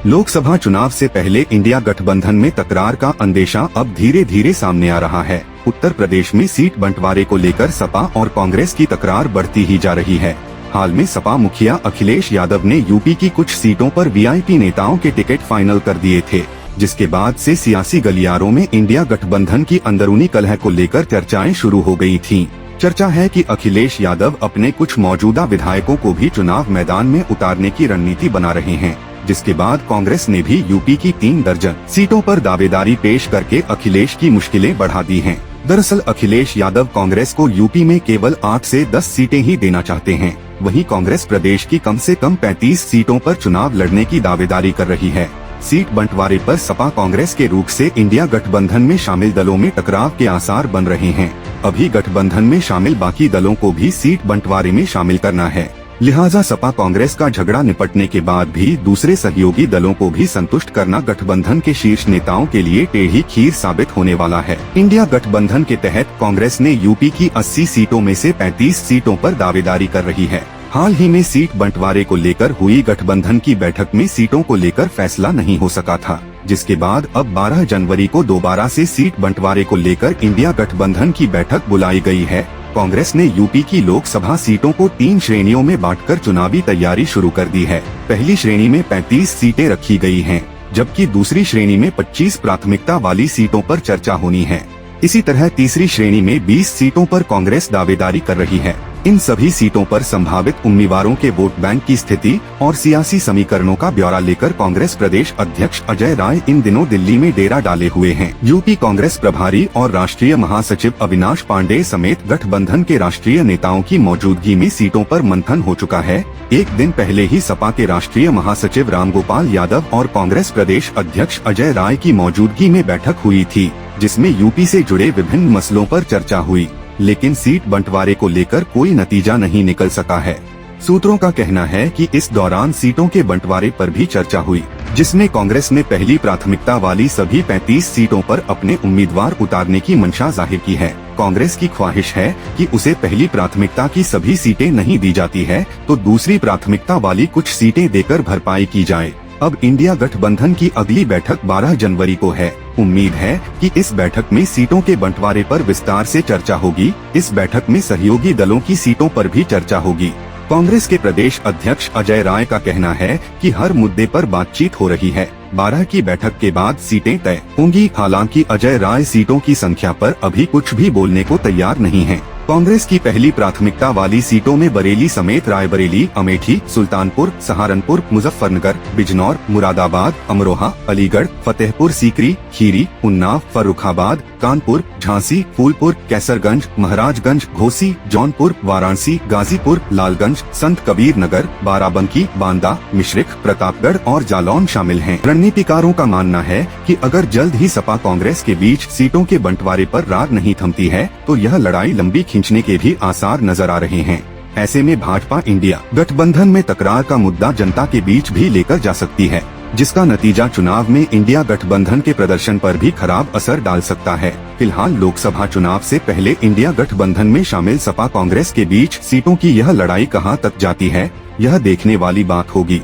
लोकसभा चुनाव से पहले इंडिया गठबंधन में तकरार का अंदेशा अब धीरे धीरे सामने आ रहा है। उत्तर प्रदेश में सीट बंटवारे को लेकर सपा और कांग्रेस की तकरार बढ़ती ही जा रही है। हाल में सपा मुखिया अखिलेश यादव ने यूपी की कुछ सीटों पर वीआईपी नेताओं के टिकट फाइनल कर दिए थे, जिसके बाद से सियासी गलियारों में इंडिया गठबंधन की अंदरूनी कलह को लेकर चर्चाएं शुरू हो गई थीं। चर्चा है कि अखिलेश यादव अपने कुछ मौजूदा विधायकों को भी चुनाव मैदान में उतारने की रणनीति बना रहे हैं, जिसके बाद कांग्रेस ने भी यूपी की 3 दर्जन सीटों पर दावेदारी पेश करके अखिलेश की मुश्किलें बढ़ा दी हैं। दरअसल अखिलेश यादव कांग्रेस को यूपी में केवल 8 से 10 सीटें ही देना चाहते हैं। वहीं कांग्रेस प्रदेश की कम से कम 35 सीटों पर चुनाव लड़ने की दावेदारी कर रही है। सीट बंटवारे पर सपा कांग्रेस के रुख से इंडिया गठबंधन में शामिल दलों में टकराव के आसार बन रहे हैं। अभी गठबंधन में शामिल बाकी दलों को भी सीट बंटवारे में शामिल करना है, लिहाजा सपा कांग्रेस का झगड़ा निपटने के बाद भी दूसरे सहयोगी दलों को भी संतुष्ट करना गठबंधन के शीर्ष नेताओं के लिए टेढ़ी खीर साबित होने वाला है। इंडिया गठबंधन के तहत कांग्रेस ने यूपी की 80 सीटों में से 35 सीटों पर दावेदारी कर रही है। हाल ही में सीट बंटवारे को लेकर हुई गठबंधन की बैठक में सीटों को लेकर फैसला नहीं हो सका था, जिसके बाद अब 12 जनवरी को दोबारा से सीट बंटवारे को लेकर इंडिया गठबंधन की बैठक बुलाई गई है। कांग्रेस ने यूपी की लोकसभा सीटों को 3 श्रेणियों में बांटकर चुनावी तैयारी शुरू कर दी है। पहली श्रेणी में 35 सीटें रखी गई हैं, जबकि दूसरी श्रेणी में 25 प्राथमिकता वाली सीटों पर चर्चा होनी है। इसी तरह तीसरी श्रेणी में 20 सीटों पर कांग्रेस दावेदारी कर रही है। इन सभी सीटों पर संभावित उम्मीदवारों के वोट बैंक की स्थिति और सियासी समीकरणों का ब्यौरा लेकर कांग्रेस प्रदेश अध्यक्ष अजय राय इन दिनों दिल्ली में डेरा डाले हुए हैं। यूपी कांग्रेस प्रभारी और राष्ट्रीय महासचिव अविनाश पांडे समेत गठबंधन के राष्ट्रीय नेताओं की मौजूदगी में सीटों पर मंथन हो चुका है। एक दिन पहले ही सपा के राष्ट्रीय महासचिव रामगोपाल यादव और कांग्रेस प्रदेश अध्यक्ष अजय राय की मौजूदगी में बैठक हुई थी, जिसमें यूपी से जुड़े विभिन्न मसलों पर चर्चा हुई, लेकिन सीट बंटवारे को लेकर कोई नतीजा नहीं निकल सका है। सूत्रों का कहना है कि इस दौरान सीटों के बंटवारे पर भी चर्चा हुई, जिसमें कांग्रेस ने पहली प्राथमिकता वाली सभी 35 सीटों पर अपने उम्मीदवार उतारने की मंशा जाहिर की है। कांग्रेस की ख्वाहिश है कि उसे पहली प्राथमिकता की सभी सीटें नहीं दी जाती है तो दूसरी प्राथमिकता वाली कुछ सीटें देकर भरपाई की जाए। अब इंडिया गठबंधन की अगली बैठक 12 जनवरी को है। उम्मीद है कि इस बैठक में सीटों के बंटवारे पर विस्तार से चर्चा होगी। इस बैठक में सहयोगी दलों की सीटों पर भी चर्चा होगी। कांग्रेस के प्रदेश अध्यक्ष अजय राय का कहना है कि हर मुद्दे पर बातचीत हो रही है। 12 की बैठक के बाद सीटें तय होंगी। हालांकि अजय राय सीटों की संख्या पर अभी कुछ भी बोलने को तैयार नहीं है। कांग्रेस की पहली प्राथमिकता वाली सीटों में बरेली समेत रायबरेली, अमेठी, सुल्तानपुर, सहारनपुर, मुजफ्फरनगर, बिजनौर, मुरादाबाद, अमरोहा, अलीगढ़, फतेहपुर सीकरी, खीरी, उन्नाव, फर्रुखाबाद, कानपुर, झांसी, फूलपुर, कैसरगंज, महाराजगंज, घोसी, जौनपुर, वाराणसी, गाजीपुर, लालगंज, संत कबीर नगर, बाराबंकी, बांदा, मिश्रिख, प्रतापगढ़ और जालौन शामिल हैं। रणनीतिकारों का मानना है कि अगर जल्द ही सपा कांग्रेस के बीच सीटों के बंटवारे पर रार नहीं थमती है तो यह लड़ाई लंबी खींचने के भी आसार नजर आ रहे हैं। ऐसे में भाजपा इंडिया गठबंधन में तकरार का मुद्दा जनता के बीच भी लेकर जा सकती है, जिसका नतीजा चुनाव में इंडिया गठबंधन के प्रदर्शन पर भी खराब असर डाल सकता है। फिलहाल लोकसभा चुनाव से पहले इंडिया गठबंधन में शामिल सपा कांग्रेस के बीच सीटों की यह लड़ाई कहां तक जाती है, यह देखने वाली बात होगी।